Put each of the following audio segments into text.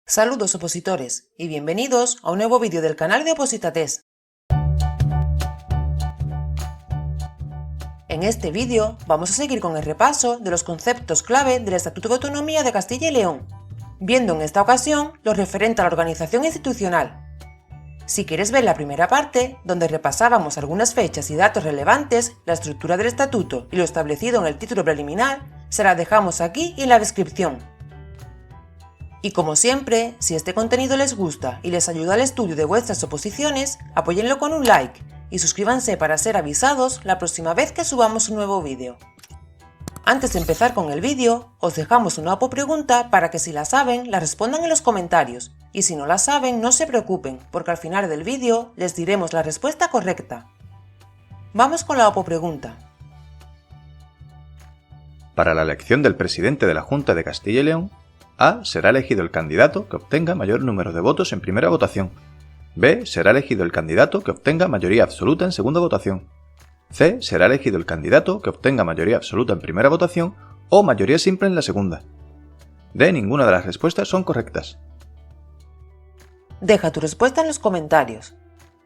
Saludos opositores y bienvenidos a un nuevo vídeo del canal de Opositates. En este vídeo vamos a seguir con el repaso de los conceptos clave del Estatuto de Autonomía de Castilla y León, viendo en esta ocasión lo referente a la organización institucional. Si quieres ver la primera parte, donde repasábamos algunas fechas y datos relevantes, la estructura del estatuto y lo establecido en el título preliminar, se la dejamos aquí y en la descripción. Y como siempre, si este contenido les gusta y les ayuda al estudio de vuestras oposiciones, apóyenlo con un like y suscríbanse para ser avisados la próxima vez que subamos un nuevo vídeo. Antes de empezar con el vídeo, os dejamos una pregunta para que si la saben, la respondan en los comentarios, y si no la saben, no se preocupen, porque al final del vídeo les diremos la respuesta correcta. Vamos con la pregunta. Para la elección del presidente de la Junta de Castilla y León, A. Será elegido el candidato que obtenga mayor número de votos en primera votación. B. Será elegido el candidato que obtenga mayoría absoluta en segunda votación. C. Será elegido el candidato que obtenga mayoría absoluta en primera votación o mayoría simple en la segunda. D. Ninguna de las respuestas son correctas. Deja tu respuesta en los comentarios.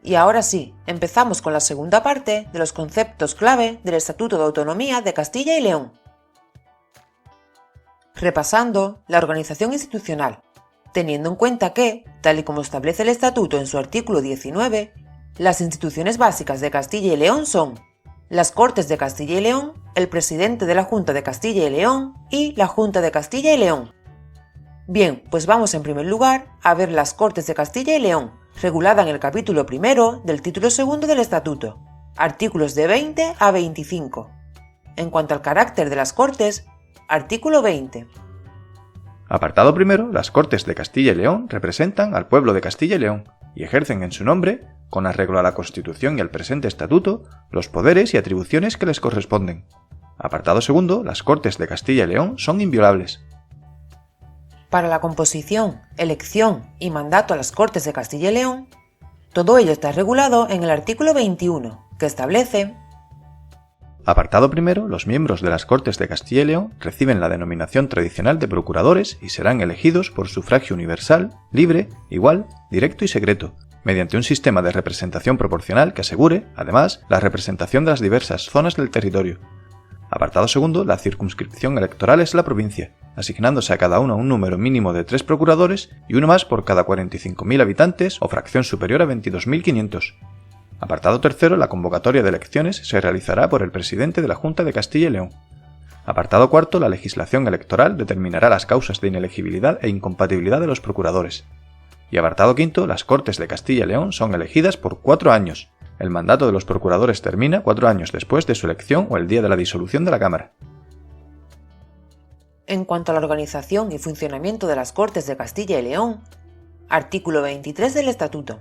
Y ahora sí, empezamos con la segunda parte de los conceptos clave del Estatuto de Autonomía de Castilla y León. Repasando la organización institucional, teniendo en cuenta que, tal y como establece el Estatuto en su artículo 19, las instituciones básicas de Castilla y León son las Cortes de Castilla y León, el presidente de la Junta de Castilla y León y la Junta de Castilla y León. Bien, pues vamos en primer lugar a ver las Cortes de Castilla y León, regulada en el capítulo primero del título segundo del Estatuto, artículos de 20 a 25. En cuanto al carácter de las Cortes, artículo 20. Apartado primero, las Cortes de Castilla y León representan al pueblo de Castilla y León y ejercen en su nombre, con arreglo a la Constitución y al presente Estatuto, los poderes y atribuciones que les corresponden. Apartado segundo, las Cortes de Castilla y León son inviolables. Para la composición, elección y mandato a las Cortes de Castilla y León, todo ello está regulado en el artículo 21, que establece: Apartado primero, los miembros de las Cortes de Castilla y León reciben la denominación tradicional de procuradores y serán elegidos por sufragio universal, libre, igual, directo y secreto, mediante un sistema de representación proporcional que asegure, además, la representación de las diversas zonas del territorio. Apartado segundo, la circunscripción electoral es la provincia, asignándose a cada uno un número mínimo de 3 procuradores y uno más por cada 45.000 habitantes o fracción superior a 22.500. Apartado tercero, la convocatoria de elecciones se realizará por el presidente de la Junta de Castilla y León. Apartado cuarto, la legislación electoral determinará las causas de inelegibilidad e incompatibilidad de los procuradores. Y apartado quinto, las Cortes de Castilla y León son elegidas por 4 años. El mandato de los procuradores termina 4 años después de su elección o el día de la disolución de la Cámara. En cuanto a la organización y funcionamiento de las Cortes de Castilla y León, artículo 23 del Estatuto.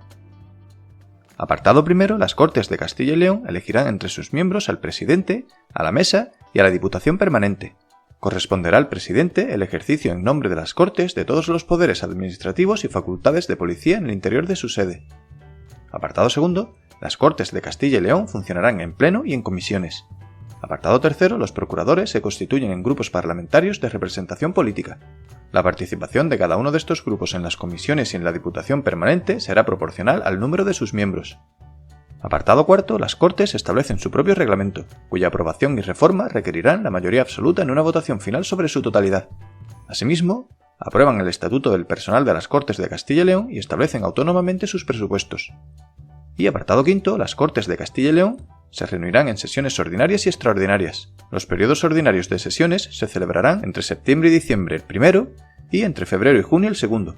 Apartado primero, las Cortes de Castilla y León elegirán entre sus miembros al presidente, a la mesa y a la Diputación Permanente. Corresponderá al presidente el ejercicio en nombre de las Cortes de todos los poderes administrativos y facultades de policía en el interior de su sede. Apartado segundo, las Cortes de Castilla y León funcionarán en pleno y en comisiones. Apartado tercero, los procuradores se constituyen en grupos parlamentarios de representación política. La participación de cada uno de estos grupos en las comisiones y en la Diputación Permanente será proporcional al número de sus miembros. Apartado cuarto, las Cortes establecen su propio reglamento, cuya aprobación y reforma requerirán la mayoría absoluta en una votación final sobre su totalidad. Asimismo, aprueban el Estatuto del Personal de las Cortes de Castilla y León y establecen autónomamente sus presupuestos. Y apartado quinto, las Cortes de Castilla y León se reunirán en sesiones ordinarias y extraordinarias. Los periodos ordinarios de sesiones se celebrarán entre septiembre y diciembre el primero y entre febrero y junio el segundo.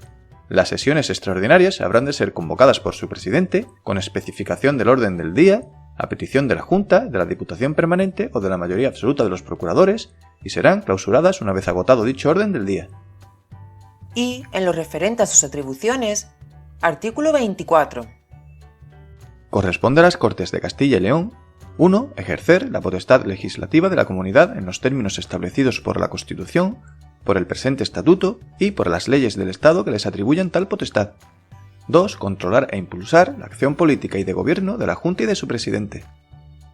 Las sesiones extraordinarias habrán de ser convocadas por su presidente, con especificación del orden del día, a petición de la Junta, de la Diputación Permanente o de la mayoría absoluta de los procuradores, y serán clausuradas una vez agotado dicho orden del día. Y, en lo referente a sus atribuciones, artículo 24. Corresponde a las Cortes de Castilla y León: 1. Ejercer la potestad legislativa de la comunidad en los términos establecidos por la Constitución, por el presente Estatuto y por las leyes del Estado que les atribuyan tal potestad. 2. Controlar e impulsar la acción política y de gobierno de la Junta y de su presidente.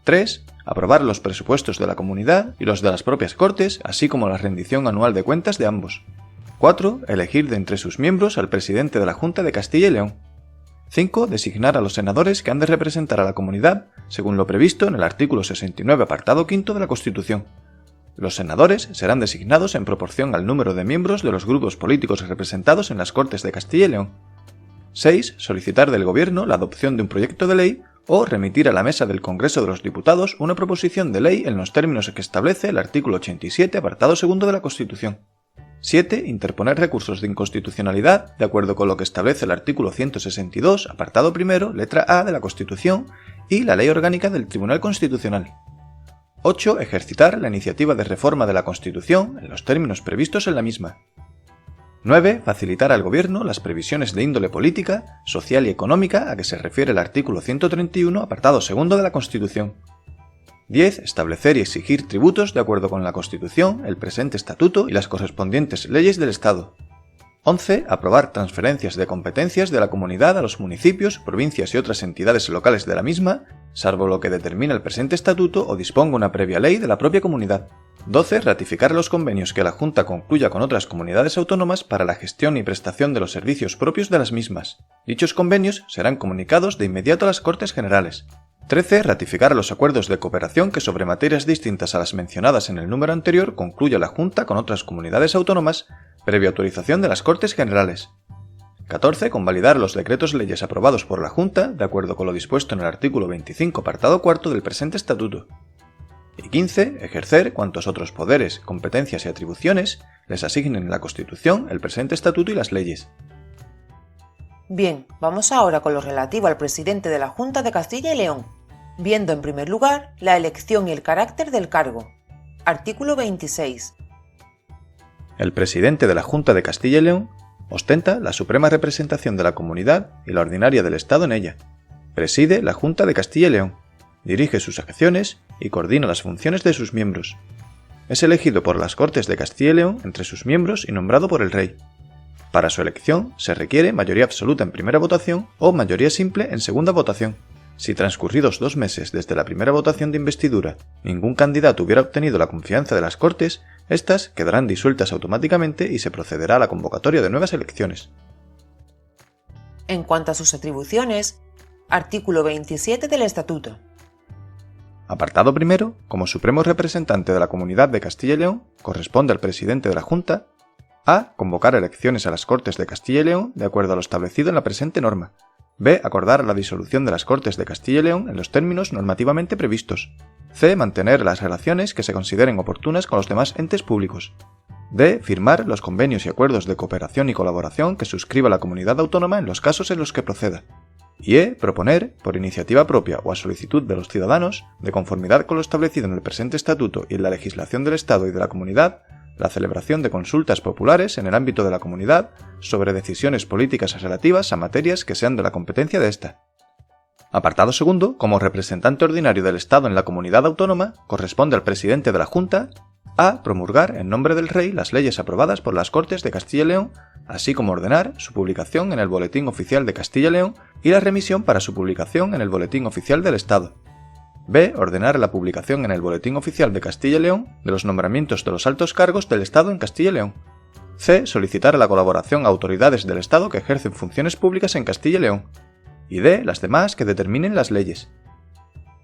3. Aprobar los presupuestos de la comunidad y los de las propias Cortes, así como la rendición anual de cuentas de ambos. 4. Elegir de entre sus miembros al presidente de la Junta de Castilla y León. 5. Designar a los senadores que han de representar a la comunidad según lo previsto en el artículo 69 apartado 5 de la Constitución. Los senadores serán designados en proporción al número de miembros de los grupos políticos representados en las Cortes de Castilla y León. 6. Solicitar del Gobierno la adopción de un proyecto de ley o remitir a la mesa del Congreso de los Diputados una proposición de ley en los términos que establece el artículo 87 apartado 2 de la Constitución. 7. Interponer recursos de inconstitucionalidad de acuerdo con lo que establece el artículo 162, apartado 1, letra A de la Constitución y la Ley Orgánica del Tribunal Constitucional. 8. Ejercitar la iniciativa de reforma de la Constitución en los términos previstos en la misma. 9. Facilitar al Gobierno las previsiones de índole política, social y económica a que se refiere el artículo 131, apartado 2 de la Constitución. 10. Establecer y exigir tributos de acuerdo con la Constitución, el presente Estatuto y las correspondientes leyes del Estado. 11. Aprobar transferencias de competencias de la comunidad a los municipios, provincias y otras entidades locales de la misma, salvo lo que determina el presente Estatuto o disponga una previa ley de la propia comunidad. 12. Ratificar los convenios que la Junta concluya con otras comunidades autónomas para la gestión y prestación de los servicios propios de las mismas. Dichos convenios serán comunicados de inmediato a las Cortes Generales. 13. Ratificar los acuerdos de cooperación que sobre materias distintas a las mencionadas en el número anterior concluya la Junta con otras comunidades autónomas, previa autorización de las Cortes Generales. 14. Convalidar los decretos leyes aprobados por la Junta, de acuerdo con lo dispuesto en el artículo 25, apartado 4 del presente Estatuto. Y 15. Ejercer cuantos otros poderes, competencias y atribuciones les asignen en la Constitución, el presente Estatuto y las leyes. Bien, vamos ahora con lo relativo al presidente de la Junta de Castilla y León, viendo en primer lugar la elección y el carácter del cargo. Artículo 26. El presidente de la Junta de Castilla y León ostenta la suprema representación de la comunidad y la ordinaria del Estado en ella. Preside la Junta de Castilla y León, dirige sus acciones y coordina las funciones de sus miembros. Es elegido por las Cortes de Castilla y León entre sus miembros y nombrado por el Rey. Para su elección se requiere mayoría absoluta en primera votación o mayoría simple en segunda votación. Si transcurridos 2 meses desde la primera votación de investidura ningún candidato hubiera obtenido la confianza de las Cortes, éstas quedarán disueltas automáticamente y se procederá a la convocatoria de nuevas elecciones. En cuanto a sus atribuciones, artículo 27 del Estatuto. Apartado primero, como supremo representante de la Comunidad de Castilla y León, corresponde al presidente de la Junta a. Convocar elecciones a las Cortes de Castilla y León de acuerdo a lo establecido en la presente norma. B. Acordar la disolución de las Cortes de Castilla y León en los términos normativamente previstos. C. Mantener las relaciones que se consideren oportunas con los demás entes públicos. D. Firmar los convenios y acuerdos de cooperación y colaboración que suscriba la comunidad autónoma en los casos en los que proceda. Y E. Proponer, por iniciativa propia o a solicitud de los ciudadanos, de conformidad con lo establecido en el presente Estatuto y en la legislación del Estado y de la comunidad, la celebración de consultas populares en el ámbito de la comunidad sobre decisiones políticas relativas a materias que sean de la competencia de ésta. Apartado segundo, como representante ordinario del Estado en la comunidad autónoma, corresponde al presidente de la Junta a. Promulgar en nombre del Rey las leyes aprobadas por las Cortes de Castilla y León, así como ordenar su publicación en el Boletín Oficial de Castilla y León y la remisión para su publicación en el Boletín Oficial del Estado. B. Ordenar la publicación en el Boletín Oficial de Castilla y León de los nombramientos de los altos cargos del Estado en Castilla y León. C. Solicitar la colaboración a autoridades del Estado que ejercen funciones públicas en Castilla y León. Y D. Las demás que determinen las leyes.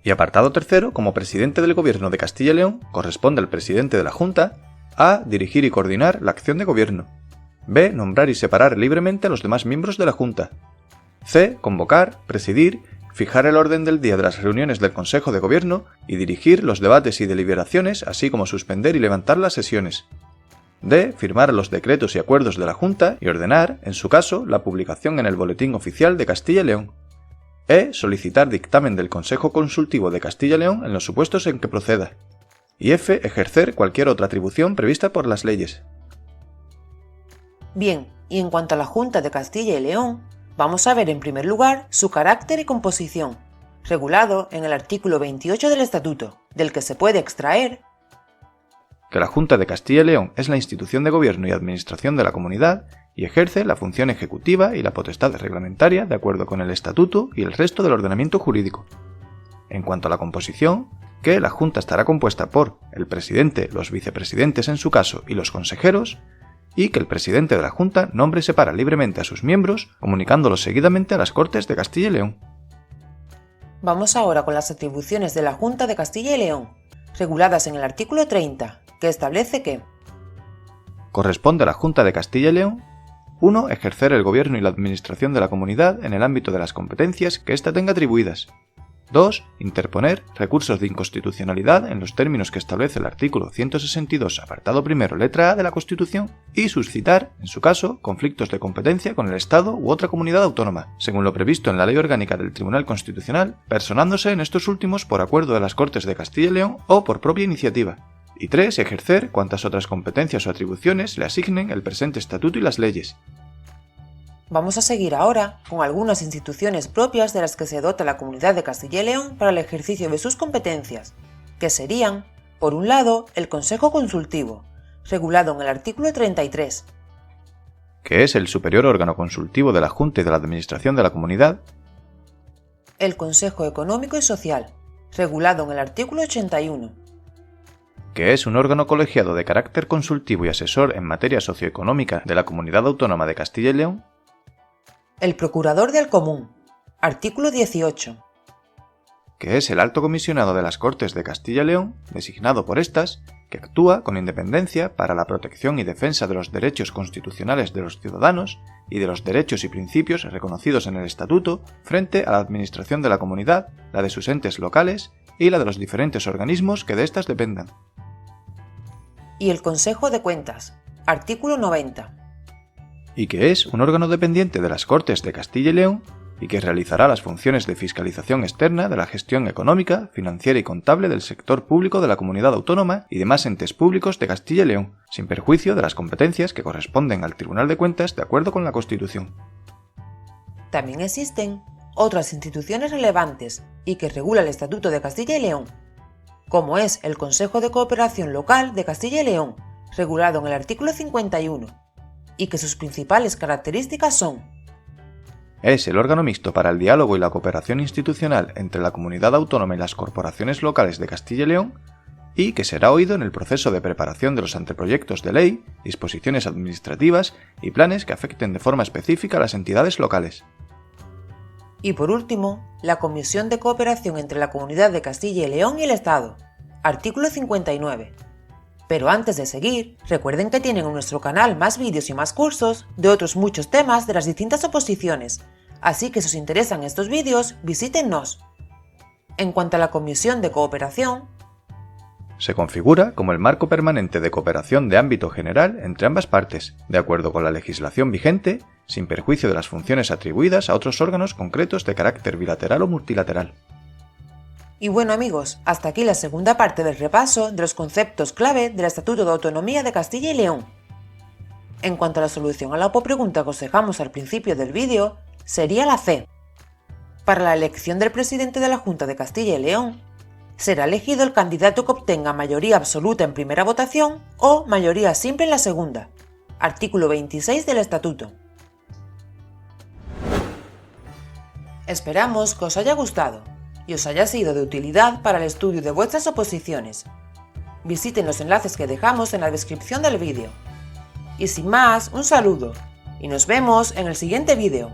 Y apartado tercero, como presidente del Gobierno de Castilla y León, corresponde al presidente de la Junta a. Dirigir y coordinar la acción de gobierno. B. Nombrar y separar libremente a los demás miembros de la Junta. C. Convocar, presidir, fijar el orden del día de las reuniones del Consejo de Gobierno y dirigir los debates y deliberaciones, así como suspender y levantar las sesiones. D. Firmar los decretos y acuerdos de la Junta y ordenar, en su caso, la publicación en el Boletín Oficial de Castilla y León. E. Solicitar dictamen del Consejo Consultivo de Castilla y León en los supuestos en que proceda. Y F. Ejercer cualquier otra atribución prevista por las leyes. Bien, y en cuanto a la Junta de Castilla y León, vamos a ver en primer lugar su carácter y composición, regulado en el artículo 28 del Estatuto, del que se puede extraer que la Junta de Castilla y León es la institución de gobierno y administración de la comunidad y ejerce la función ejecutiva y la potestad reglamentaria de acuerdo con el Estatuto y el resto del ordenamiento jurídico. En cuanto a la composición, que la Junta estará compuesta por el presidente, los vicepresidentes en su caso y los consejeros, y que el presidente de la Junta nombre y separa libremente a sus miembros, comunicándolos seguidamente a las Cortes de Castilla y León. Vamos ahora con las atribuciones de la Junta de Castilla y León, reguladas en el artículo 30, que establece que corresponde a la Junta de Castilla y León 1. Ejercer el gobierno y la administración de la comunidad en el ámbito de las competencias que ésta tenga atribuidas. 2. Interponer recursos de inconstitucionalidad en los términos que establece el artículo 162, apartado primero, letra A de la Constitución, y suscitar, en su caso, conflictos de competencia con el Estado u otra comunidad autónoma, según lo previsto en la Ley Orgánica del Tribunal Constitucional, personándose en estos últimos por acuerdo de las Cortes de Castilla y León o por propia iniciativa. Y 3. Ejercer cuantas otras competencias o atribuciones le asignen el presente estatuto y las leyes. Vamos a seguir ahora con algunas instituciones propias de las que se dota la Comunidad de Castilla y León para el ejercicio de sus competencias, que serían, por un lado, el Consejo Consultivo, regulado en el artículo 33, que es el superior órgano consultivo de la Junta y de la Administración de la Comunidad. El Consejo Económico y Social, regulado en el artículo 81, que es un órgano colegiado de carácter consultivo y asesor en materia socioeconómica de la Comunidad Autónoma de Castilla y León. El Procurador del Común, artículo 18, que es el alto comisionado de las Cortes de Castilla y León, designado por estas, que actúa con independencia para la protección y defensa de los derechos constitucionales de los ciudadanos y de los derechos y principios reconocidos en el Estatuto frente a la administración de la comunidad, la de sus entes locales y la de los diferentes organismos que de éstas dependan. Y el Consejo de Cuentas, artículo 90, y que es un órgano dependiente de las Cortes de Castilla y León y que realizará las funciones de fiscalización externa de la gestión económica, financiera y contable del sector público de la comunidad autónoma y demás entes públicos de Castilla y León, sin perjuicio de las competencias que corresponden al Tribunal de Cuentas de acuerdo con la Constitución. También existen otras instituciones relevantes y que regula el Estatuto de Castilla y León, como es el Consejo de Cooperación Local de Castilla y León, regulado en el artículo 51, y que sus principales características son: es el órgano mixto para el diálogo y la cooperación institucional entre la comunidad autónoma y las corporaciones locales de Castilla y León, y que será oído en el proceso de preparación de los anteproyectos de ley, disposiciones administrativas y planes que afecten de forma específica a las entidades locales. Y por último, la Comisión de Cooperación entre la Comunidad de Castilla y León y el Estado, artículo 59. Pero antes de seguir, recuerden que tienen en nuestro canal más vídeos y más cursos de otros muchos temas de las distintas oposiciones, así que si os interesan estos vídeos, visítennos. En cuanto a la Comisión de Cooperación, se configura como el marco permanente de cooperación de ámbito general entre ambas partes, de acuerdo con la legislación vigente, sin perjuicio de las funciones atribuidas a otros órganos concretos de carácter bilateral o multilateral. Y bueno amigos, hasta aquí la segunda parte del repaso de los conceptos clave del Estatuto de Autonomía de Castilla y León. En cuanto a la solución a la pregunta que os dejamos al principio del vídeo, sería la C. Para la elección del presidente de la Junta de Castilla y León, será elegido el candidato que obtenga mayoría absoluta en primera votación o mayoría simple en la segunda. Artículo 26 del Estatuto. Esperamos que os haya gustado y os haya sido de utilidad para el estudio de vuestras oposiciones. Visiten los enlaces que dejamos en la descripción del vídeo. Y sin más, un saludo y nos vemos en el siguiente vídeo.